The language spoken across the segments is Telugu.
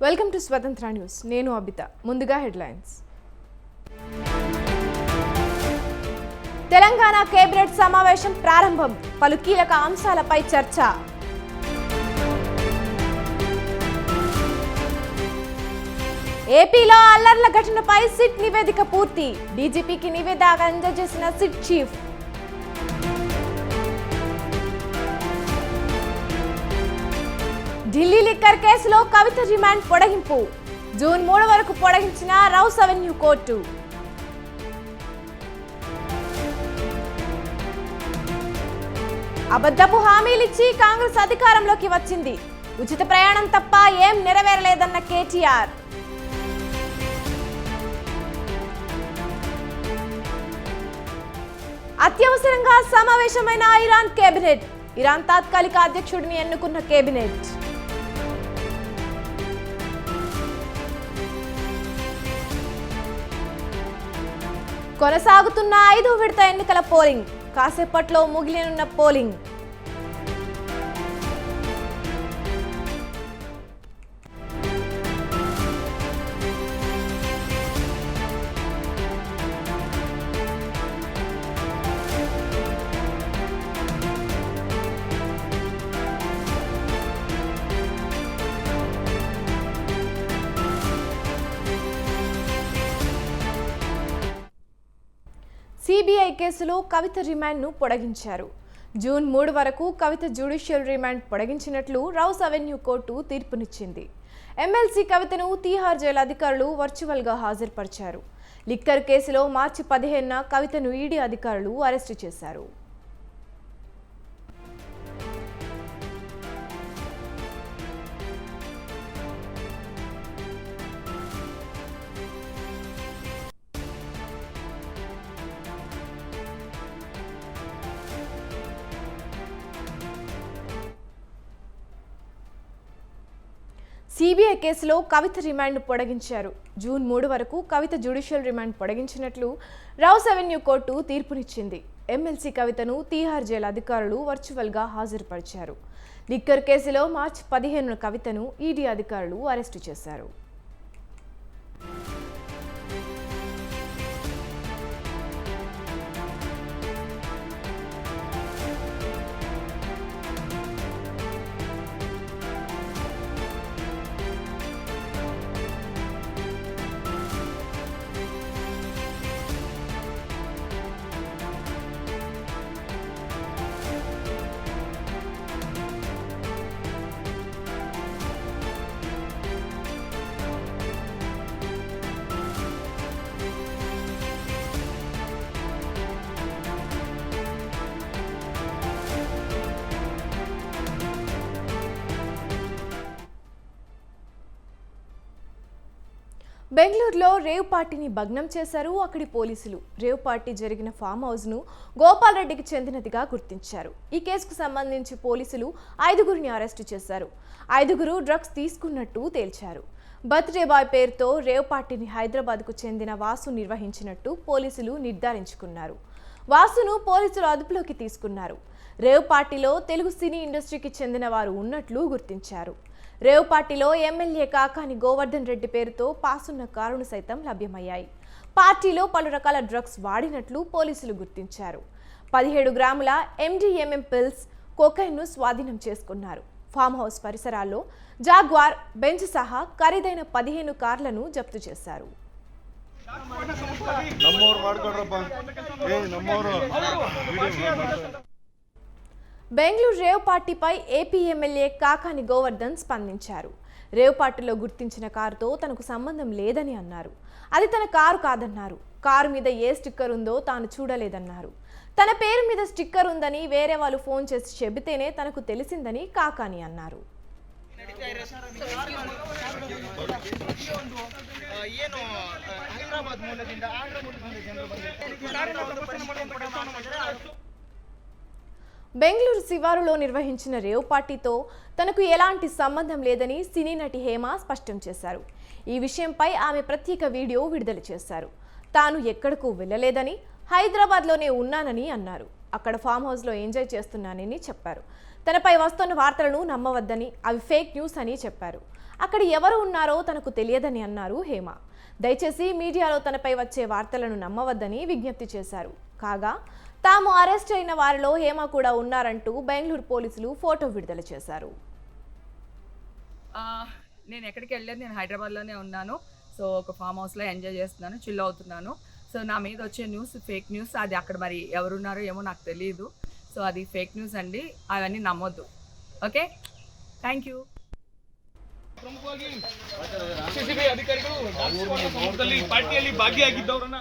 వెల్కమ్ టు స్వతంత్ర న్యూస్. నేను అబిత. ముందుగా హెడ్లైన్స్. తెలంగాణ కేబినెట్ సమావేశం ప్రారంభం. పలు కీలక అంశాలపై చర్చ. ఏపీలో అల్లర్ల ఘటనపై సిట్ నివేదిక పూర్తి. డీజీపీకి నివేదిక అందజేసిన సిట్ చీఫ్. ఢిల్లీ లిక్కర్ కేసులో కవిత రిమాండ్ పొడిగింపు. జూన్ 3 వరకు పొడిగించిన రౌస్ అవెన్యూ కోర్టు. అబద్ధపు హామీలిచ్చి కాంగ్రెస్ అధికారంలోకి వచ్చింది. ఉచిత ప్రయాణం తప్ప ఏం నెరవేరలేదన్న కేటీఆర్. అత్యవసరంగా సమావేశమైన ఇరాన్ కేబినెట్. ఇరాన్ తాత్కాలిక అధ్యక్షుడిని ఎన్నుకున్న కేబినెట్. కొనసాగుతున్న 5వ విడత ఎన్నికల పోలింగ్. కాసేపట్లో ముగియనున్న పోలింగ్. సిబిఐ కేసులో కవిత రిమాండ్ను పొడిగించారు. జూన్ 3 వరకు కవిత జ్యుడిషియల్ రిమాండ్ పొడిగించినట్లు రౌస్ అవెన్యూ కోర్టు తీర్పునిచ్చింది. ఎమ్మెల్సీ కవితను తీహార్ జైలు అధికారులు వర్చువల్గా హాజరుపరిచారు. లిక్కర్ కేసులో మార్చి 15న కవితను ఈడీ అధికారులు అరెస్టు చేశారు. సిబిఐ కేసులో కవిత రిమాండ్ను పొడిగించారు. జూన్ 3 వరకు కవిత జ్యుడిషియల్ రిమాండ్ పొడిగించినట్లు రౌస్ అవెన్యూ కోర్టు తీర్పునిచ్చింది. ఎమ్మెల్సీ కవితను తీహార్ జైలు అధికారులు వర్చువల్గా హాజరుపరిచారు. లిక్కర్ కేసులో మార్చి 15న కవితను ఈడీ అధికారులు అరెస్టు చేశారు. బెంగళూరులో రేవ్ పార్టీని భగ్నం చేశారు అక్కడి పోలీసులు. రేవ్ పార్టీ జరిగిన ఫామ్ హౌస్ను గోపాల్ రెడ్డికి చెందినదిగా గుర్తించారు. ఈ కేసుకు సంబంధించి పోలీసులు 5గురిని అరెస్టు చేశారు. 5గురు డ్రగ్స్ తీసుకున్నట్టు తేల్చారు. బర్త్డే బాయ్ పేరుతో రేవ్ పార్టీని హైదరాబాద్కు చెందిన వాసు నిర్వహించినట్టు పోలీసులు నిర్ధారించుకున్నారు. వాసును పోలీసులు అదుపులోకి తీసుకున్నారు. రేవ్ పార్టీలో తెలుగు సినీ ఇండస్ట్రీకి చెందిన వారు ఉన్నట్లు గుర్తించారు. రేవ్ పార్టీలో ఎమ్మెల్యే కాకాని గోవర్ధన్ రెడ్డి పేరుతో పాసున్న కారును సైతం లభ్యమయ్యాయి. పార్టీలో పలు రకాల డ్రగ్స్ వాడినట్లు పోలీసులు గుర్తించారు. 17 గ్రాముల MDMA పిల్స్, కోకైన్ను స్వాధీనం చేసుకున్నారు. ఫామ్ హౌస్ పరిసరాల్లో జాగ్వార్, బెంచ్ సహా ఖరీదైన 15 కార్లను జప్తు చేశారు. బెంగళూరు రేవ్ పార్టీపై ఏపీ ఎమ్మెల్యే కాకాని గోవర్ధన్ స్పందించారు. రేవ్ పార్టీలో గుర్తించిన కారుతో తనకు సంబంధం లేదని అన్నారు. అది తన కారు కాదన్నారు. కారు మీద ఏ స్టిక్కర్ ఉందో తాను చూడలేదన్నారు. తన పేరు మీద స్టిక్కర్ ఉందని వేరే వాళ్ళు ఫోన్ చేసి చెబితేనే తనకు తెలిసిందని కాకాని అన్నారు. బెంగళూరు శివారులో నిర్వహించిన రేవ్ పార్టీతో తనకు ఎలాంటి సంబంధం లేదని సినీ నటి హేమ స్పష్టం చేశారు. ఈ విషయంపై ఆమె ప్రత్యేక వీడియో విడుదల చేశారు. తాను ఎక్కడకు వెళ్ళలేదని, హైదరాబాద్లోనే ఉన్నానని అన్నారు. అక్కడ ఫామ్ హౌస్లో ఎంజాయ్ చేస్తున్నానని చెప్పారు. తనపై వస్తున్న వార్తలను నమ్మవద్దని, అవి ఫేక్ న్యూస్ అని చెప్పారు. అక్కడ ఎవరు ఉన్నారో తనకు తెలియదని అన్నారు హేమ. దయచేసి మీడియాలో తనపై వచ్చే వార్తలను నమ్మవద్దని విజ్ఞప్తి చేశారు. కాగా తాము అరెస్ట్ అయిన వారిలో హేమ కూడా ఉన్నారంటూ బెంగళూరు పోలీసులు ఫోటో విడుదల చేశారు. నేను ఎక్కడికి వెళ్ళలేదు, నేను హైదరాబాద్లోనే ఉన్నాను. సో ఒక ఫామ్ హౌస్లో ఎంజాయ్ చేస్తున్నాను, చిల్ అవుతున్నాను. సో నా మీద వచ్చే న్యూస్ ఫేక్ న్యూస్, అది అక్కడ మరి ఎవరున్నారో ఏమో నాకు తెలియదు. సో అది ఫేక్ ನ್ಯೂಸ್ అండి, అవన్నీ నమ్మొద్దు. Okay, thank you. ಪ್ರಮುಖವಾಗಿ ಸಿಸಿಬಿ ಅಧಿಕಾರಿಗಳು ಸಂದರ್ಭದಲ್ಲಿ ಪಾರ್ಟಿಯಲ್ಲಿ ಭಾಗಿಯಾಗಿದ್ದವರನ್ನ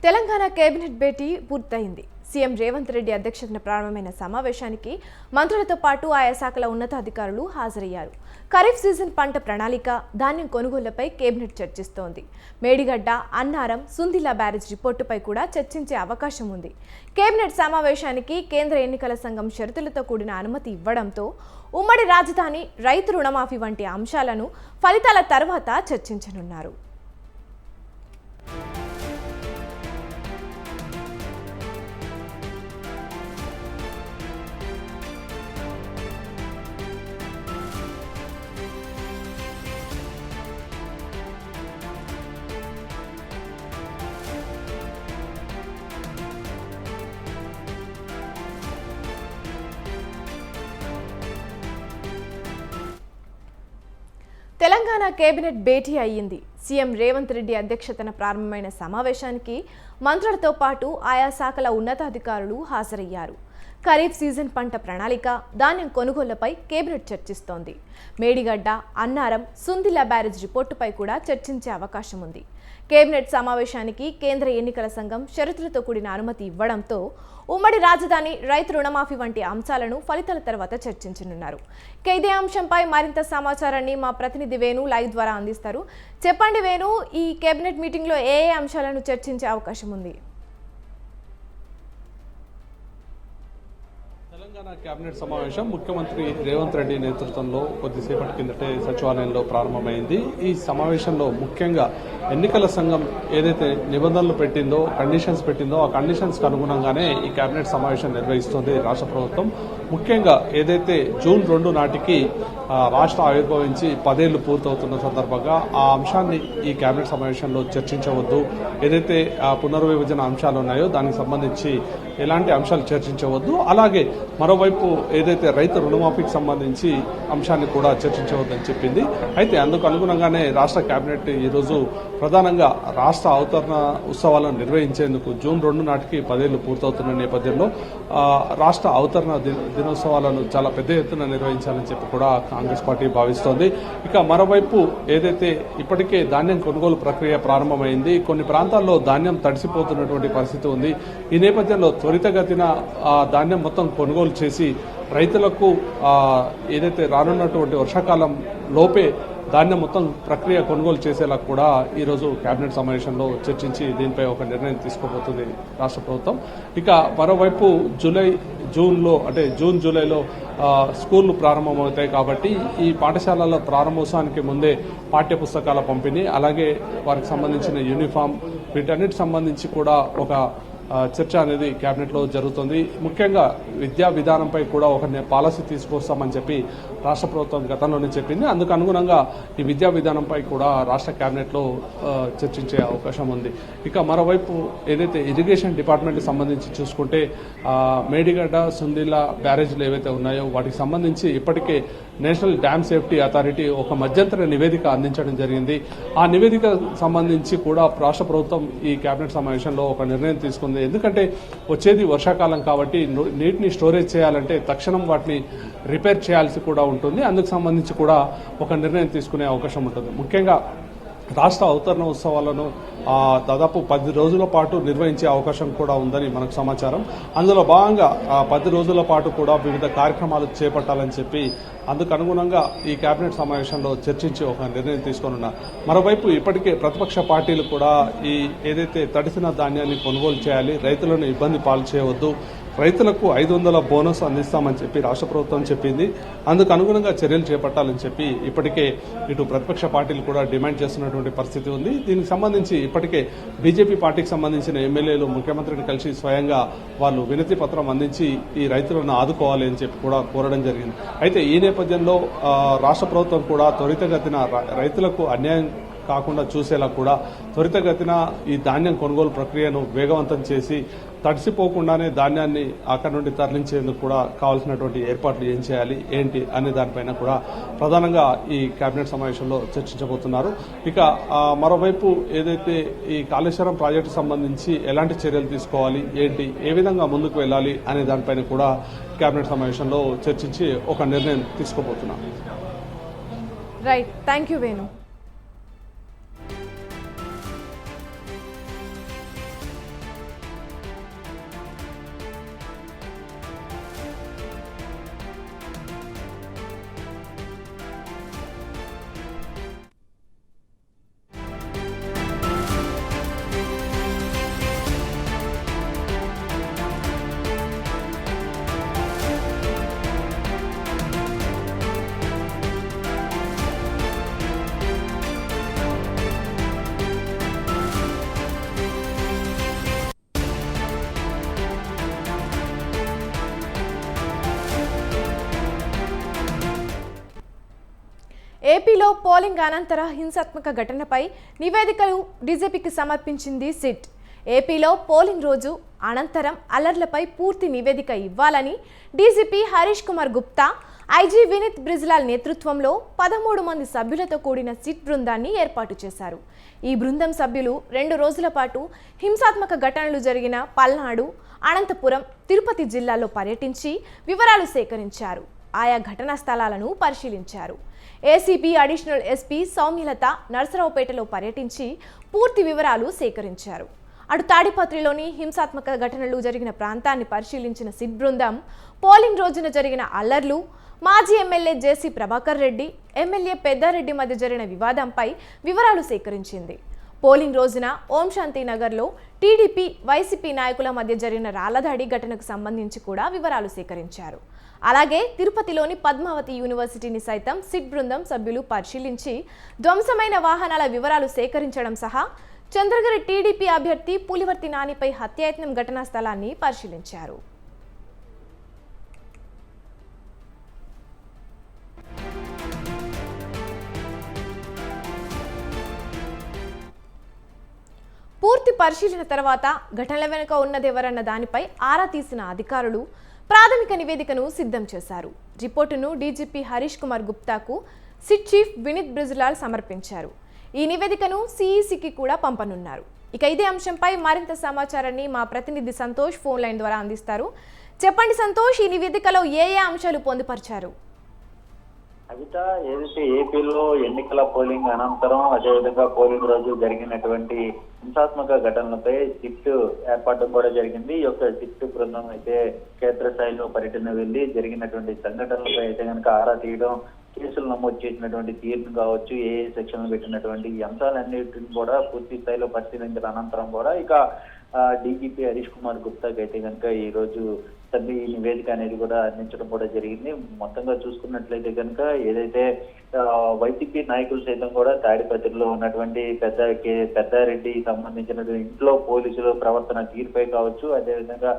తెలంగాణ కేబినెట్ భేటీ పూర్తయింది. సీఎం రేవంత్ రెడ్డి అధ్యక్షతన ప్రారంభమైన సమావేశానికి మంత్రులతో పాటు ఆయా శాఖల ఉన్నతాధికారులు హాజరయ్యారు. ఖరీఫ్ సీజన్ పంట ప్రణాళిక, ధాన్యం కొనుగోళ్లపై కేబినెట్ చర్చిస్తోంది. మేడిగడ్డ, అన్నారం, సుందిలా బ్యారేజ్ రిపోర్టుపై కూడా చర్చించే అవకాశం ఉంది. కేబినెట్ సమావేశానికి కేంద్ర ఎన్నికల సంఘం షరతులతో కూడిన అనుమతి ఇవ్వడంతో ఉమ్మడి రాజధాని, రైతు రుణమాఫీ వంటి అంశాలను ఫలితాల తర్వాత చర్చించనున్నారు. తెలంగాణ కేబినెట్ భేటీ అయ్యింది. సీఎం రేవంత్ రెడ్డి అధ్యక్షతన ప్రారంభమైన సమావేశానికి మంత్రులతో పాటు ఆయా శాఖల ఉన్నతాధికారులు హాజరయ్యారు. ఖరీఫ్ సీజన్ పంట ప్రణాళిక, ధాన్యం కొనుగోళ్లపై కేబినెట్ చర్చిస్తోంది. మేడిగడ్డ, అన్నారం, సుందిలా బ్యారేజ్ రిపోర్టుపై కూడా చర్చించే అవకాశం ఉంది. కేబినెట్ సమావేశానికి కేంద్ర ఎన్నికల సంఘం షరతులతో కూడిన అనుమతి ఇవ్వడంతో ఉమ్మడి రాజధాని, రైతు రుణమాఫీ వంటి అంశాలను ఫలితాల తర్వాత చర్చించనున్నారు. ఇదే అంశంపై మరింత సమాచారాన్ని మా ప్రతినిధి వేణు లైవ్ ద్వారా అందిస్తారు. చెప్పండి వేణు, ఈ కేబినెట్ మీటింగ్లో ఏ అంశాలను చర్చించే అవకాశం ఉంది? తెలంగాణ కేబినెట్ సమావేశం ముఖ్యమంత్రి రేవంత్ రెడ్డి నేతృత్వంలో కొద్దిసేపటి కిందటే సచివాలయంలో ప్రారంభమైంది. ఈ సమావేశంలో ముఖ్యంగా ఎన్నికల సంఘం ఏదైతే నిబంధనలు పెట్టిందో, కండిషన్స్ పెట్టిందో, ఆ కండిషన్స్ కు అనుగుణంగానే ఈ కేబినెట్ సమావేశం నిర్వహిస్తోంది రాష్ట్ర ప్రభుత్వం. ముఖ్యంగా ఏదైతే జూన్ 2 నాటికి రాష్ట్ర ఆవిర్భవించి 10 ఏళ్లు పూర్తవుతున్న సందర్భంగా ఆ అంశాన్ని ఈ కేబినెట్ సమావేశంలో చర్చించవద్దు, ఏదైతే పునర్విభజన అంశాలు ఉన్నాయో దానికి సంబంధించి ఎలాంటి అంశాలు చర్చించవద్దు, అలాగే మరోవైపు ఏదైతే రైతు రుణమాఫీకి సంబంధించి అంశాన్ని కూడా చర్చించవద్దని చెప్పింది. అయితే అందుకు అనుగుణంగానే రాష్ట్ర కేబినెట్ ఈరోజు ప్రధానంగా రాష్ట్ర అవతరణ ఉత్సవాలను నిర్వహించేందుకు జూన్ 2 నాటికి 10 ఏళ్లు పూర్తవుతున్న నేపథ్యంలో రాష్ట్ర అవతరణ దినోత్సవాలను చాలా పెద్ద ఎత్తున నిర్వహించాలని చెప్పి కూడా కాంగ్రెస్ పార్టీ భావిస్తోంది. ఇక మరోవైపు ఏదైతే ఇప్పటికే ధాన్యం కొనుగోలు ప్రక్రియ ప్రారంభమైంది, కొన్ని ప్రాంతాల్లో ధాన్యం తడిసిపోతున్నటువంటి పరిస్థితి ఉంది. ఈ నేపథ్యంలో త్వరితగతిన ధాన్యం మొత్తం కొనుగోలు చేసి రైతులకు ఏదైతే రానున్నటువంటి వర్షాకాలం లోపే ధాన్యం మొత్తం ప్రక్రియ కొనుగోలు చేసేలా కూడా ఈరోజు కేబినెట్ సమావేశంలో చర్చించి దీనిపై ఒక నిర్ణయం తీసుకోబోతుంది రాష్ట్ర ప్రభుత్వం. ఇక మరోవైపు జూన్ జూలైలో స్కూళ్లు ప్రారంభమవుతాయి కాబట్టి ఈ పాఠశాలల ప్రారంభోత్సవానికి ముందే పాఠ్య పుస్తకాల పంపిణీ, అలాగే వారికి సంబంధించిన యూనిఫామ్, వీటన్నిటి సంబంధించి కూడా ఒక చర్చ అనేది కేబినెట్ లో జరుగుతుంది. ముఖ్యంగా విద్యా విధానంపై కూడా ఒక పాలసీ తీసుకొస్తామని చెప్పి రాష్ట్ర ప్రభుత్వం గతంలోనే చెప్పింది. అందుకు అనుగుణంగా ఈ విద్యా విధానంపై కూడా రాష్ట్ర కేబినెట్ లో చర్చించే అవకాశం ఉంది. ఇక మరోవైపు ఏదైతే ఇరిగేషన్ డిపార్ట్మెంట్ కి సంబంధించి చూసుకుంటే మేడిగడ్డ, సుందిలా బ్యారేజ్లు ఏవైతే ఉన్నాయో వాటికి సంబంధించి ఇప్పటికే నేషనల్ డ్యామ్ సేఫ్టీ అథారిటీ ఒక మధ్యంతర నివేదిక అందించడం జరిగింది. ఆ నివేదిక సంబంధించి కూడా రాష్ట్ర ప్రభుత్వం ఈ కేబినెట్ సమావేశంలో ఒక నిర్ణయం తీసుకుంది. ఎందుకంటే వచ్చేది వర్షాకాలం కాబట్టి నీటిని స్టోరేజ్ చేయాలంటే తక్షణం వాటిని రిపేర్ చేయాల్సి కూడా ఉంటుంది. అందుకు సంబంధించి కూడా ఒక నిర్ణయం తీసుకునే అవకాశం ఉంటుంది. ముఖ్యంగా రాష్ట్ర అవతరణ ఉత్సవాలను దాదాపు 10 రోజుల పాటు నిర్వహించే అవకాశం కూడా ఉందని మనకు సమాచారం. అందులో భాగంగా 10 రోజుల పాటు కూడా వివిధ కార్యక్రమాలు చేపట్టాలని చెప్పి అందుకు అనుగుణంగా ఈ కేబినెట్ సమావేశంలో చర్చించి ఒక నిర్ణయం తీసుకోనున్నారు. మరోవైపు ఇప్పటికే ప్రతిపక్ష పార్టీలు కూడా ఈ ఏదైతే తడిసిన ధాన్యాన్ని కొనుగోలు చేయాలి, రైతులను ఇబ్బంది పాలు చేయవద్దు, రైతులకు 500 బోనస్ అందిస్తామని చెప్పి రాష్ట్ర ప్రభుత్వం చెప్పింది. అందుకు అనుగుణంగా చర్యలు చేపట్టాలని చెప్పి ఇప్పటికే ఇటు ప్రతిపక్ష పార్టీలు కూడా డిమాండ్ చేస్తున్నటువంటి పరిస్థితి ఉంది. దీనికి సంబంధించి ఇప్పటికే బీజేపీ పార్టీకి సంబంధించిన ఎమ్మెల్యేలు ముఖ్యమంత్రిని కలిసి స్వయంగా వాళ్ళు వినతి పత్రం అందించి ఈ రైతులను ఆదుకోవాలి అని చెప్పి కూడా కోరడం జరిగింది. అయితే ఈ నేపథ్యంలో రాష్ట్ర ప్రభుత్వం కూడా త్వరితగతిన రైతులకు అన్యాయం కాకుండా చూసేలా కూడా త్వరితగతిన ఈ ధాన్యం కొనుగోలు ప్రక్రియను వేగవంతం చేసి తడిసిపోకుండానే ధాన్యాన్ని అక్కడి నుండి తరలించేందుకు కూడా కావాల్సినటువంటి ఏర్పాట్లు ఏం చేయాలి ఏంటి అనే దానిపైన కూడా ప్రధానంగా ఈ కేబినెట్ సమావేశంలో చర్చించబోతున్నారు. ఇక మరోవైపు ఏదైతే ఈ కాళేశ్వరం ప్రాజెక్టు సంబంధించి ఎలాంటి చర్యలు తీసుకోవాలి ఏంటి ఏ విధంగా ముందుకు వెళ్ళాలి అనే దానిపైన కూడా కేబినెట్ సమావేశంలో చర్చించి ఒక నిర్ణయం తీసుకోబోతున్నారు. Right, thank you Venu. ఏపీలో పోలింగ్ అనంతర హింసాత్మక ఘటనపై నివేదికలు డీజీపీకి సమర్పించింది సిట్. ఏపీలో పోలింగ్ రోజు అనంతరం అల్లర్లపై పూర్తి నివేదిక ఇవ్వాలని డీజీపీ హరీష్ కుమార్ గుప్తా, ఐజీ వినీత్ బ్రిజ్లాల్ నేతృత్వంలో 13 మంది సభ్యులతో కూడిన సిట్ బృందాన్ని ఏర్పాటు చేశారు. ఈ బృందం సభ్యులు 2 రోజుల పాటు హింసాత్మక ఘటనలు జరిగిన పల్నాడు, అనంతపురం, తిరుపతి జిల్లాల్లో పర్యటించి వివరాలు సేకరించారు. ఆయా ఘటనా స్థలాలను పరిశీలించారు. ఏసీబీ అడిషనల్ ఎస్పీ సౌమ్యలత నర్సరావుపేటలో పర్యటించి పూర్తి వివరాలు సేకరించారు. అటు తాడిపత్రిలోని హింసాత్మక ఘటనలు జరిగిన ప్రాంతాన్ని పరిశీలించిన సిట్ బృందం పోలింగ్ రోజున జరిగిన అల్లర్లు, మాజీ ఎమ్మెల్యే జేసీ ప్రభాకర్ రెడ్డి, ఎమ్మెల్యే పెద్దారెడ్డి మధ్య జరిగిన వివాదంపై వివరాలు సేకరించింది. పోలింగ్ రోజున ఓం శాంతి నగర్లో టీడీపీ, వైసీపీ నాయకుల మధ్య జరిగిన రాళ్లదాడి ఘటనకు సంబంధించి కూడా వివరాలు సేకరించారు. అలాగే తిరుపతిలోని పద్మావతి యూనివర్సిటీని సైతం సిట్ బృందం సభ్యులు పరిశీలించి ధ్వంసమైన వాహనాల వివరాలు సేకరించడం సహా చంద్రగిరి టీడీపీ అభ్యర్థి పులివర్తి నానిపై హత్యాయత్నం ఘటనా స్థలాన్ని పరిశీలించారు. పూర్తి పరిశీలన తర్వాత ఘటనల వెనుక ఉన్నదెవరన్న దానిపై ఆరా తీసిన అధికారులు ప్రాథమిక నివేదికను సిద్ధం చేశారు. రిపోర్టును డీజీపీ హరీష్ కుమార్ గుప్తాకు సిట్ చీఫ్ వినీత్ బ్రిజ్లాల్ సమర్పించారు. ఈ నివేదికను సిఈసికి కూడా పంపనున్నారు. ఇక ఇదే అంశంపై మరింత సమాచారాన్ని మా ప్రతినిధి సంతోష్ ఫోన్ లైన్ ద్వారా అందిస్తారు. చెప్పండి సంతోష్, ఈ నివేదికలో ఏ అంశాలు పొందుపరిచారు? అవిత, ఏదైతే ఏపీలో ఎన్నికల పోలింగ్ అనంతరం అదేవిధంగా పోలింగ్ రోజు జరిగినటువంటి హింసాత్మక ఘటనలపై సిట్ ఏర్పాటు కూడా జరిగింది. ఈ యొక్క సిట్ బృందం అయితే క్షేత్రస్థాయిలో పర్యటన వెళ్లి జరిగినటువంటి సంఘటనలపై అయితే కనుక ఆరా తీయడం, కేసులు నమోదు చేసినటువంటి తీర్పు కావచ్చు, ఏ సెక్షన్లు పెట్టినటువంటి ఈ అంశాలన్నిటిని కూడా పూర్తి స్థాయిలో పరిశీలించిన అనంతరం కూడా ఇక డీజీపీ హరీష్ కుమార్ గుప్తాకి అయితే కనుక ఈ రోజు ఈ నివేదిక అనేది కూడా అందించడం కూడా జరిగింది. మొత్తంగా చూసుకున్నట్లయితే కనుక ఏదైతే వైసీపీ నాయకులు సైతం కూడా తాడిపత్రిలో ఉన్నటువంటి పెద్దారెడ్డి సంబంధించినటువంటి ఇంట్లో పోలీసులు ప్రవర్తన తీరుపై కావచ్చు, అదేవిధంగా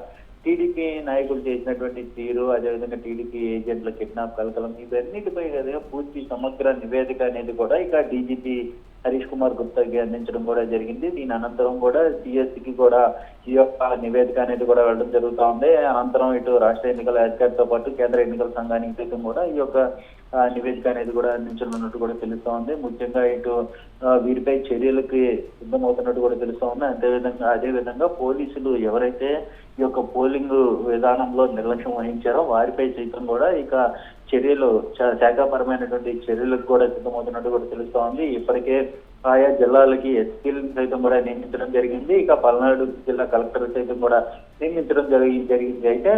టీడీపీ నాయకులు చేసినటువంటి తీరు, అదేవిధంగా టీడీపీ ఏజెంట్ల కిడ్నాప్ కలకలం, ఇవన్నిటిపై పూర్తి సమగ్ర నివేదిక అనేది కూడా ఇక డీజీపీ హరీష్ కుమార్ గుప్తాకి అందించడం కూడా జరిగింది. దీని అనంతరం కూడా సిఎస్సికి కూడా ఈ యొక్క నివేదిక అనేది కూడా వెళ్ళడం జరుగుతూ ఉంది. అనంతరం ఇటు రాష్ట్ర ఎన్నికల అధికారితో పాటు కేంద్ర ఎన్నికల సంఘానికి సైతం కూడా ఈ యొక్క నివేదిక అనేది కూడా అందించనున్నట్టు కూడా తెలుస్తూ ఉంది. ముఖ్యంగా ఇటు వీరిపై చర్యలకి సిద్ధమవుతున్నట్టు కూడా తెలుస్తూ ఉంది. అదేవిధంగా పోలీసులు ఎవరైతే ఈ యొక్క పోలింగ్ విధానంలో నిర్లక్ష్యం వహించారో వారిపై సైతం కూడా ఇక చర్యలు, శాఖాపరమైనటువంటి చర్యలకు కూడా సిద్ధమవుతున్నట్టు కూడా తెలుస్తూ ఉంది. ఇప్పటికే ఆయా జిల్లాలకి ఎస్పీలను సైతం కూడా నియమించడం జరిగింది. ఇక పల్నాడు జిల్లా కలెక్టర్ సైతం కూడా నియమించడం జరిగింది. అయితే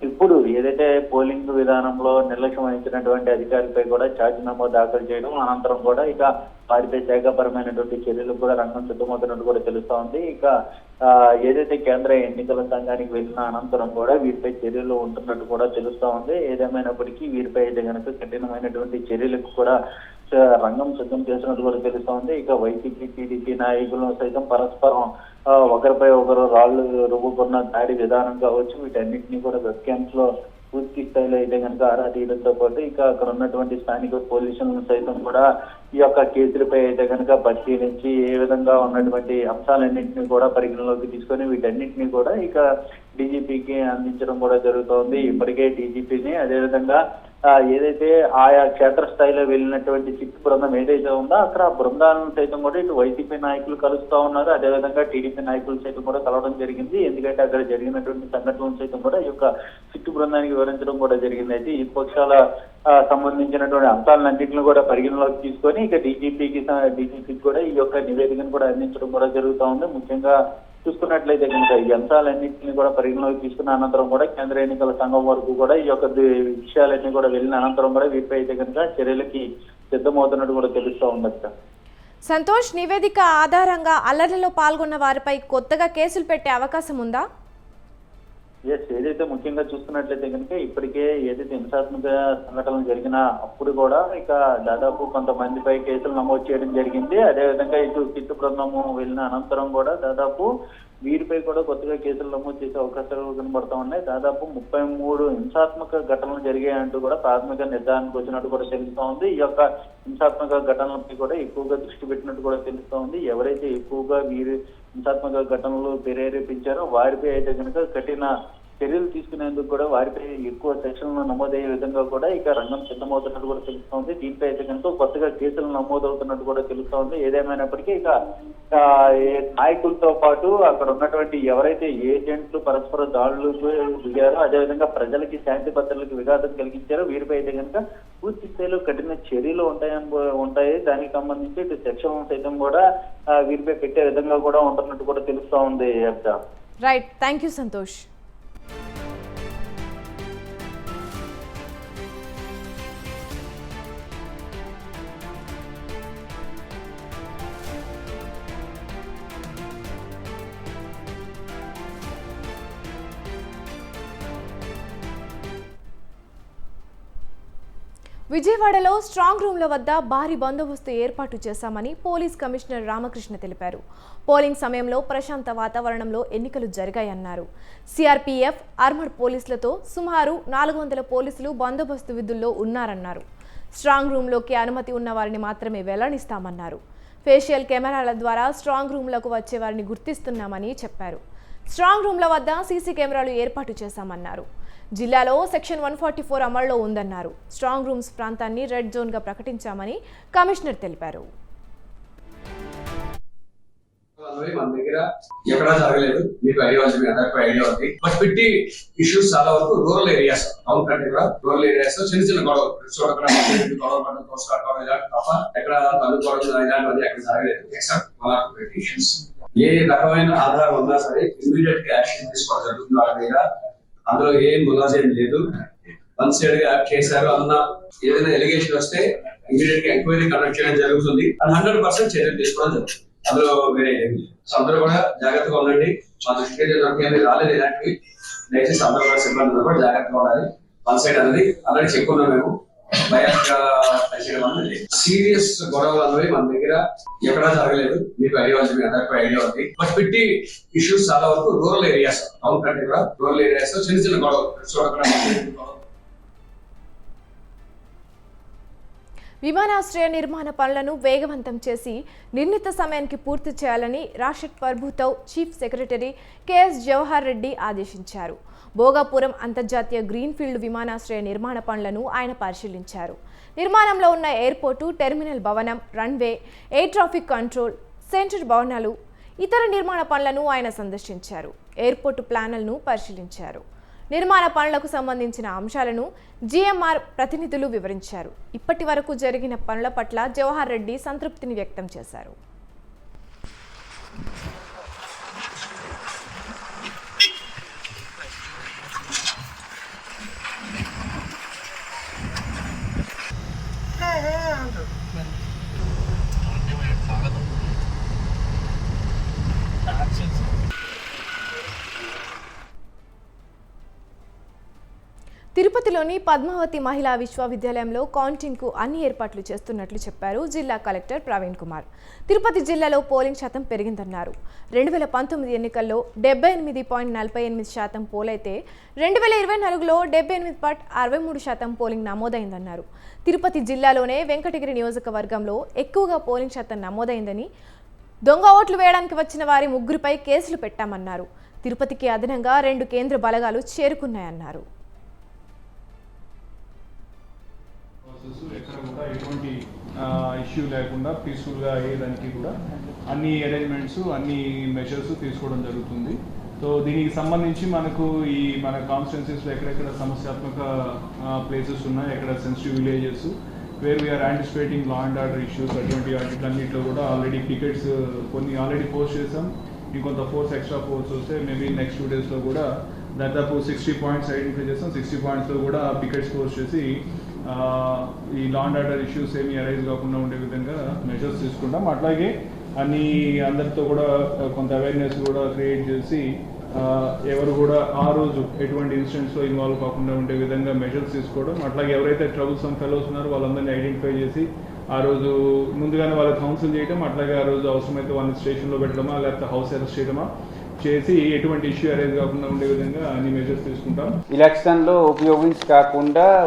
ఇప్పుడు ఏదైతే పోలింగ్ విధానంలో నిర్లక్ష్యం వహించినటువంటి అధికారులపై కూడా ఛార్జినామా దాఖలు చేయడం, అనంతరం కూడా ఇక వారిపై శాఖాపరమైనటువంటి చర్యలకు కూడా రంగం సిద్ధమవుతున్నట్టు కూడా తెలుస్తా ఉంది. ఇక ఏదైతే కేంద్ర ఎన్నికల సంఘానికి వెళ్ళిన అనంతరం కూడా వీరిపై చర్యలు ఉంటున్నట్టు కూడా తెలుస్తా ఉంది. ఏదేమైనప్పటికీ వీరిపై అయితే కనుక కఠినమైనటువంటి చర్యలకు కూడా రంగం సిద్ధం చేసినట్టు కూడా తెలుస్తా ఉంది. ఇక వైసీపీ టీడీపీ నాయకులను సైతం పరస్పరం ఒకరిపై ఒకరు రాళ్లు రువ్వుకున్న దాడి విధానం కావచ్చు, వీటన్నిటిని కూడా వెబ్ క్యాంప్స్ లో పూర్తి స్థాయిలో అయితే కనుక ఆరా తీయడంతో పాటు ఇక అక్కడ ఉన్నటువంటి స్థానిక పోలీసులను సైతం కూడా ఈ యొక్క కేసులపై అయితే కనుక పరిశీలించి ఏ విధంగా ఉన్నటువంటి అంశాలన్నింటినీ కూడా పరిగణలోకి తీసుకొని వీటన్నింటినీ కూడా ఇక డీజీపీకి అందించడం కూడా జరుగుతోంది. ఇప్పటికే డీజీపీని అదేవిధంగా ఏదైతే ఆయా క్షేత్ర స్థాయిలో వెళ్ళినటువంటి సిట్ బృందం ఏదైతే ఉందో అక్కడ బృందాలను సైతం కూడా ఇటు వైసీపీ నాయకులు కలుస్తా ఉన్నారు, అదేవిధంగా టీడీపీ నాయకులు సైతం కూడా కలవడం జరిగింది. ఎందుకంటే అక్కడ జరిగినటువంటి సంఘటనలు సైతం కూడా ఈ యొక్క సిట్ బృందానికి వివరించడం కూడా జరిగింది. అయితే ఈ పక్షాల సంబంధించినటువంటి అంశాలన్నింటినీ కూడా పరిగణలోకి తీసుకొని ఇక డీజీపీకి కూడా ఈ యొక్క నివేదికను కూడా అందించడం కూడా జరుగుతూ ఉంది. ముఖ్యంగా చూసుకున్నట్లయితే కనుక ఈ అంశాలన్నింటినీ కూడా పరిగణలోకి తీసుకున్న అనంతరం కూడా కేంద్ర ఎన్నికల సంఘం వరకు కూడా ఈ యొక్క విషయాలన్నీ కూడా వెళ్ళిన అనంతరం కూడా వీటిపై అయితే కనుక చర్యలకి సిద్ధమవుతున్నట్టు కూడా తెలుస్తూ ఉండొచ్చు. సంతోష్, నివేదిక ఆధారంగా అల్లర్లలో పాల్గొన్న వారిపై కొత్తగా కేసులు పెట్టే అవకాశం ఉందా? ఏదైతే ముఖ్యంగా చూసుకున్నట్లయితే కనుక ఇప్పటికే ఏదైతే హింసాత్మక సంఘటనలు జరిగినా అప్పుడు కూడా ఇక దాదాపు కొంతమందిపై కేసులు నమోదు చేయడం జరిగింది. అదేవిధంగా ఇటు సిట్ బృందము వెళ్ళిన అనంతరం కూడా దాదాపు వీరిపై కూడా కొత్తగా కేసులు నమోదు చేసే అవకాశాలు కనబడతా ఉన్నాయి. దాదాపు 33 హింసాత్మక ఘటనలు జరిగాయంటూ కూడా ప్రాథమిక నిర్ధారణకు వచ్చినట్టు కూడా తెలుస్తూ ఉంది. ఈ యొక్క హింసాత్మక ఘటనలపై కూడా ఎక్కువగా దృష్టి పెట్టినట్టు కూడా తెలుస్తూ ఉంది. ఎవరైతే ఎక్కువగా వీరి హింసాత్మక ఘటనలు ప్రేరేపించారో వారిపై అయితే కనుక కఠిన చర్యలు తీసుకునేందుకు కూడా వారిపై ఎక్కువ సెక్షన్లు నమోదయ్యే విధంగా కూడా ఇక రంగం సిద్ధమవుతున్నట్టు కూడా తెలుస్తోంది. దీనిపై అయితే కనుక కొత్తగా కేసులు నమోదవుతున్నట్టు కూడా తెలుస్తోంది. ఏదేమైనప్పటికీ ఇక నాయకులతో పాటు అక్కడ ఉన్నటువంటి ఎవరైతే ఏజెంట్లు పరస్పర దాడులకు దిగారో, అదేవిధంగా ప్రజలకి శాంతి భద్రతలకు విఘాతం కలిగించారో వీరిపై అయితే కనుక పూర్తి స్థాయిలో కఠిన చర్యలు ఉంటాయి. దానికి సంబంధించి ఇటు సెక్షన్ సైతం కూడా వీరిపై పెట్టే విధంగా కూడా ఉంటున్నట్టు కూడా తెలుస్తూ ఉంది. Right, thank you Santosh. విజయవాడలో స్ట్రాంగ్ రూమ్ల వద్ద భారీ బందోబస్తు ఏర్పాటు చేశామని పోలీస్ కమిషనర్ రామకృష్ణ తెలిపారు. పోలింగ్ సమయంలో ప్రశాంత వాతావరణంలో ఎన్నికలు జరిగాయన్నారు. సిఆర్పీఎఫ్, ఆర్మడ్ పోలీసులతో సుమారు 400 పోలీసులు బందోబస్తు విధుల్లో ఉన్నారన్నారు. స్ట్రాంగ్ రూమ్లోకి అనుమతి ఉన్న వారిని మాత్రమే వెల్లడిస్తామన్నారు. ఫేషియల్ కెమెరాల ద్వారా స్ట్రాంగ్ రూమ్లకు వచ్చే వారిని గుర్తిస్తున్నామని చెప్పారు. స్ట్రాంగ్ రూమ్ల వద్ద సీసీ కెమెరాలు ఏర్పాటు చేశామన్నారు. జిల్లాలో సెక్షన్ 144 అమల్లో ఉందన్నారు. స్ట్రాంగ్ రూమ్స్ ప్రాంతాన్ని రెడ్ జోన్గా ప్రకటించామని కమిషనర్ తెలిపారు. మన దగ్గర ఎక్కడా జరగలేదు, మీకు ఐడియా ఉంది, మీ అందరికీ ఐడియా ఉంది. బట్ పెట్టి ఇష్యూస్ చాలా వరకు రూరల్ ఏరియాస్, టౌన్ కంటే కూడా రూరల్ ఏరియాస్ చిన్న చిన్న గొడవలు గొడవ పడడం, తోసుకోవడం ఇలాంటి తప్ప ఎక్కడ తల్లుకోవడం ఇలాంటివన్నీ ఎక్కడ జరగలేదు. ఎక్సెప్ట్ మన ఇష్యూస్ ఏ రకమైన ఆధారం ఉన్నా సరే ఇమీడియట్ గా యాక్షన్ తీసుకోవడం జరుగుతుంది వాళ్ళ మీద. అందులో ఏం ములాజేం లేదు. వన్ సైడ్ గా యాక్ట్ చేశారు అన్న ఏదైనా ఎలిగేషన్ వస్తే ఇమీడియట్ గా ఎంక్వైరీ కండక్ట్ చేయడం జరుగుతుంది. అది 100% చర్యలు తీసుకోవడం జరుగుతుంది. అందులో వేరే ఏమి లేదు. సో అందరూ కూడా జాగ్రత్తగా ఉండండి. మా దృష్టికి రాలేదు ఇలాంటివి. దయచేసి అందరూ కూడా సిబ్బంది కూడా జాగ్రత్తగా ఉండాలి. వన్ సైడ్ అనేది ఆల్రెడీ చెప్పుకున్నాం మేము. సీరియస్ గొడవలు అనేవి మన దగ్గర ఎక్కడా జరగలేదు, మీకు ఐడియా ఉంది, మీ అందరికీ ఐడియా ఉంది. బట్ పెట్టి ఇష్యూస్ చాలా వరకు రూరల్ ఏరియాస్, టౌన్ కంటే కూడా రూరల్ ఏరియాస్ చిన్న చిన్న గొడవలు. విమానాశ్రయ నిర్మాణ పనులను వేగవంతం చేసి నిర్ణీత సమయానికి పూర్తి చేయాలని రాషెడ్ పర్భూతవ్ chief secretary KS Jawahar Reddy ఆదేశించారు. భోగాపురం అంతర్జాతీయ గ్రీన్ఫీల్డ్ విమానాశ్రయ నిర్మాణ పనులను ఆయన పరిశీలించారు. నిర్మాణంలో ఉన్న ఎయిర్పోర్టు, టెర్మినల్ భవనం, runway, air traffic control centre భవనాలు, ఇతర నిర్మాణ పనులను ఆయన సందర్శించారు. ఎయిర్పోర్టు ప్లాన్లను పరిశీలించారు. నిర్మాణ పనులకు సంబంధించిన అంశాలను జీఎంఆర్ ప్రతినిధులు వివరించారు. ఇప్పటి వరకు జరిగిన పనుల పట్ల జవహర్ రెడ్డి సంతృప్తిని వ్యక్తం చేశారు. తిరుపతిలోని పద్మావతి మహిళా విశ్వవిద్యాలయంలో కౌంటింగ్కు అన్ని ఏర్పాట్లు చేస్తున్నట్లు చెప్పారు జిల్లా కలెక్టర్ ప్రవీణ్ కుమార్. తిరుపతి జిల్లాలో పోలింగ్ శాతం పెరిగిందన్నారు. 2019 ఎన్నికల్లో 78.48% పోలైతే 2024లో 78.63% పోలింగ్ నమోదైందన్నారు. తిరుపతి జిల్లాలోనే వెంకటగిరి నియోజకవర్గంలో ఎక్కువగా పోలింగ్ శాతం నమోదైందని, దొంగ ఓట్లు వేయడానికి వచ్చిన వారి 3పై కేసులు పెట్టామన్నారు. తిరుపతికి అదనంగా 2 కేంద్ర బలగాలు చేరుకున్నాయన్నారు. ఎక్కడ కూడా ఎటువంటి ఇష్యూ లేకుండా పీస్ఫుల్గా అయ్యేదానికి కూడా అన్ని అరేంజ్మెంట్స్ అన్ని మెజర్స్ తీసుకోవడం జరుగుతుంది. సో దీనికి సంబంధించి మనకు మన కాన్స్టిట్యున్సీస్లో ఎక్కడెక్కడ సమస్యాత్మక ప్లేసెస్ ఉన్నాయి, ఎక్కడ sensitive villages where we are anticipating law and order issues అటువంటి వాటిలన్నింటిలో కూడా ఆల్రెడీ టికెట్స్ కొన్ని ఆల్రెడీ పోస్ట్ చేసాం. ఇంకొంత ఫోర్స్ ఎక్స్ట్రా ఫోర్స్ వస్తే మేబీ నెక్స్ట్ 2 daysలో కూడా దాదాపు 60 points ఐడెంటిఫై చేస్తాం. 60 pointsలో కూడా టికెట్స్ పోస్ట్ చేసి ఈ లా అండ్ ఆర్డర్ ఇష్యూస్ ఏమీ అరైజ్ కాకుండా ఉండే విధంగా మెజర్స్ తీసుకుంటాం. అట్లాగే అందరితో కూడా కొంత అవేర్నెస్ కూడా క్రియేట్ చేసి ఎవరు కూడా ఆ రోజు ఎటువంటి ఇన్సిడెంట్స్లో ఇన్వాల్వ్ కాకుండా ఉండే విధంగా మెజర్స్ తీసుకోవడం. అట్లాగే ఎవరైతే ట్రబుల్సమ్ ఫెలోస్ ఉన్నారో వాళ్ళందరినీ ఐడెంటిఫై చేసి ఆ రోజు ముందుగానే వాళ్ళకి కౌన్సిల్ చేయడం, అట్లాగే ఆ రోజు అవసరమైతే వాళ్ళని స్టేషన్లో పెట్టడమా లేకపోతే హౌస్ అరెస్ట్ చేయడమా చేసి ఎటువంటి ఇష్యూ అరేజ్ కాకుండా ఉండే విధంగా అన్ని మెజర్స్ తీసుకుంటాం. ఎలక్షన్లో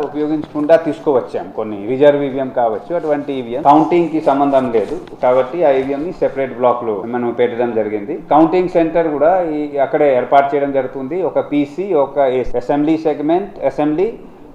ఉపయోగించకుండా తీసుకువచ్చాం. కొన్ని రిజర్వ్ ఈవీఎం కావచ్చు, అటువంటి ఈవీఎం కౌంటింగ్ కి సంబంధం లేదు కాబట్టి ఆ ఈవీఎం ని సెపరేట్ బ్లాక్ లో మనం పెట్టడం జరిగింది. కౌంటింగ్ సెంటర్ కూడా అక్కడే ఏర్పాటు చేయడం జరుగుతుంది. ఒక పీసీ, ఒక అసెంబ్లీ సెగ్మెంట్, అసెంబ్లీ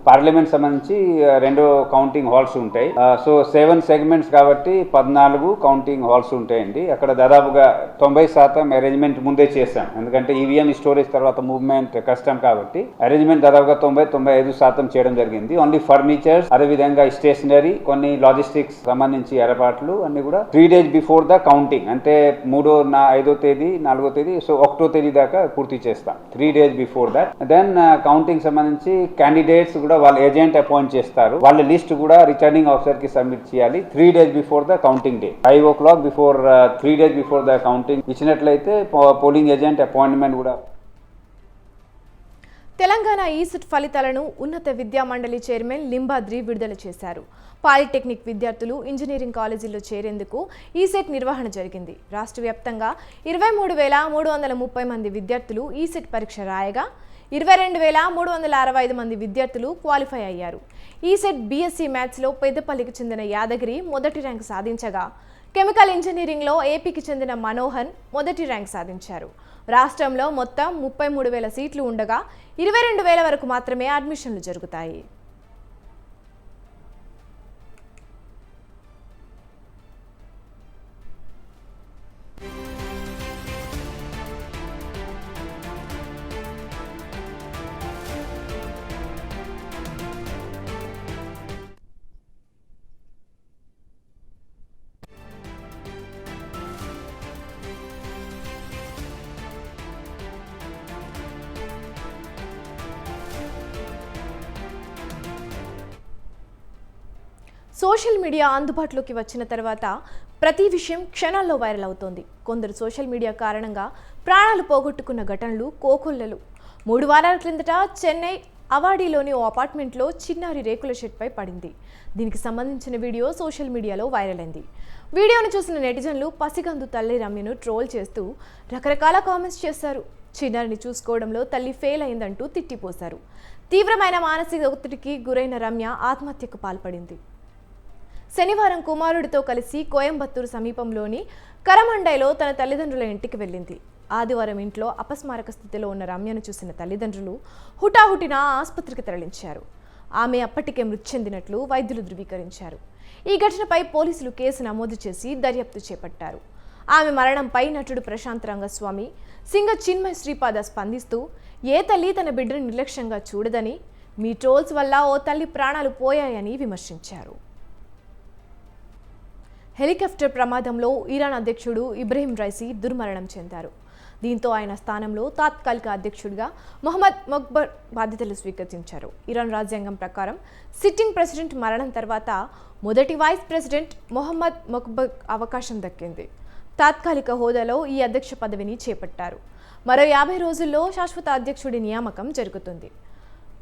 పార్లమెంట్ సంబంధించి 2 కౌంటింగ్ హాల్స్ ఉంటాయి. సో 7 సెగ్మెంట్స్ కాబట్టి 14 కౌంటింగ్ హాల్స్ ఉంటాయండి. అక్కడ దాదాపుగా 90% అరేంజ్మెంట్ ముందే చేశాం. ఎందుకంటే ఈవీఎం స్టోరేజ్ తర్వాత మూవ్మెంట్ కష్టం కాబట్టి అరేంజ్మెంట్ దాదాపుగా 90-95% చేయడం జరిగింది. ఓన్లీ ఫర్నిచర్స్, అదేవిధంగా స్టేషనరీ, కొన్ని లాజిస్టిక్స్ సంబంధించి ఏర్పాట్లు అన్ని కూడా 3 days బిఫోర్ ద కౌంటింగ్, అంటే 5వ తేదీ 4వ తేదీ, సో 1వ తేదీ దాకా పూర్తి చేస్తాం. 3 days before that. Then counting సంబంధించి క్యాండిడేట్స్ కూడా వాళ్ళ ఏజెంట్ అపాయింట్ చేస్తారు. వాళ్ళ లిస్ట్ కూడా రిటర్నింగ్ ఆఫీసర్ కి సబ్మిట్ చేయాలి 3 days before the counting day. 5 o'clock before 3 days before the counting ఇచ్చినట్లయితే పోలింగ్ ఏజెంట్ అపాయింట్మెంట్ కూడా. తెలంగాణ ఈసెట్ ఫలితాలను ఉన్నత విద్యా మండలి చైర్మన్ లింబాద్రి విడుదల చేశారు. పాలిటెక్నిక్ విద్యార్థులు ఇంజనీరింగ్ కాలేజీల్లో చేరేందుకు ఈసెట్ నిర్వహణ జరిగింది. రాష్ట్ర వ్యాప్తంగా 23,330 మంది విద్యార్థులు ఈసెట్ పరీక్ష రాయగా 22,365 మంది విద్యార్థులు క్వాలిఫై అయ్యారు. ఈసెట్ బీఎస్సీ మ్యాథ్స్లో పెద్దపల్లికి చెందిన యాదగిరి మొదటి ర్యాంక్ సాధించగా, కెమికల్ ఇంజనీరింగ్లో ఏపీకి చెందిన మనోహన్ మొదటి ర్యాంక్ సాధించారు. రాష్ట్రంలో మొత్తం 33,000 సీట్లు ఉండగా 22,000 వరకు మాత్రమే అడ్మిషన్లు జరుగుతాయి. సోషల్ మీడియా అందుబాటులోకి వచ్చిన తర్వాత ప్రతి విషయం క్షణాల్లో వైరల్ అవుతోంది. కొందరు సోషల్ మీడియా కారణంగా ప్రాణాలు పోగొట్టుకున్న ఘటనలు కోకొల్లలు. 3 వారాల క్రిందట చెన్నై అవాడీలోని ఓ అపార్ట్మెంట్లో చిన్నారి రేకుల షెడ్పై పడింది. దీనికి సంబంధించిన వీడియో సోషల్ మీడియాలో వైరల్ అయింది. వీడియోను చూసిన నెటిజన్లు పసిగందు తల్లి రమ్యను ట్రోల్ చేస్తూ రకరకాల కామెంట్స్ చేశారు. చిన్నారిని చూసుకోవడంలో తల్లి ఫెయిల్ అయిందంటూ తిట్టిపోశారు. తీవ్రమైన మానసిక ఒత్తిడికి గురైన రమ్య ఆత్మహత్యకు పాల్పడింది. శనివారం కుమారుడితో కలిసి కోయంబత్తూరు సమీపంలోని కరమండైలో తన తల్లిదండ్రుల ఇంటికి వెళ్ళింది. ఆదివారం ఇంట్లో అపస్మారక స్థితిలో ఉన్న రమ్యను చూసిన తల్లిదండ్రులు హుటాహుటిన ఆసుపత్రికి తరలించారు. ఆమె అప్పటికే మృతి చెందినట్లు వైద్యులు ధృవీకరించారు. ఈ ఘటనపై పోలీసులు కేసు నమోదు చేసి దర్యాప్తు చేపట్టారు. ఆమె మరణంపై నటుడు ప్రశాంత్ రంగస్వామి, సింగర్ చిన్మయ్ శ్రీపాద స్పందిస్తూ, ఏ తల్లి తన బిడ్డను నిర్లక్ష్యంగా చూడదని, మీ ట్రోల్స్ వల్ల ఓ తల్లి ప్రాణాలు పోయాయని విమర్శించారు. హెలికాప్టర్ ప్రమాదంలో ఇరాన్ అధ్యక్షుడు ఇబ్రహీం రైసీ దుర్మరణం చెందారు. దీంతో ఆయన స్థానంలో తాత్కాలిక అధ్యక్షుడిగా మొహమ్మద్ మొక్బర్ బాధ్యతలు స్వీకరించారు. ఇరాన్ రాజ్యాంగం ప్రకారం సిట్టింగ్ ప్రెసిడెంట్ మరణం తర్వాత మొదటి వైస్ ప్రెసిడెంట్ మొహమ్మద్ మొక్బర్ అవకాశం దక్కింది. తాత్కాలిక హోదాలో ఈ అధ్యక్ష పదవిని చేపట్టారు. మరో 50 రోజుల్లో శాశ్వత అధ్యక్షుడి నియామకం జరుగుతుంది.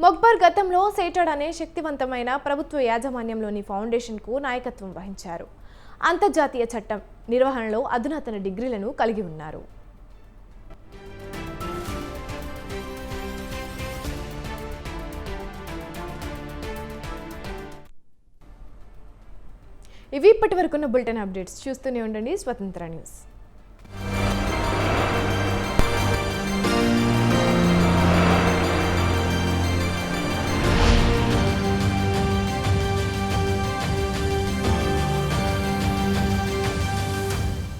మొక్బర్ గతంలో సేటాడ్ అనే శక్తివంతమైన ప్రభుత్వ యాజమాన్యంలోని ఫౌండేషన్కు నాయకత్వం వహించారు. అంతర్జాతీయ చట్టం నిర్వహణలో అధునాతన డిగ్రీలను కలిగి ఉన్నారు. ఇవి ఇప్పటివరకున్న బులెటిన్ అప్డేట్స్. చూస్తూనే ఉండండి స్వతంత్ర న్యూస్.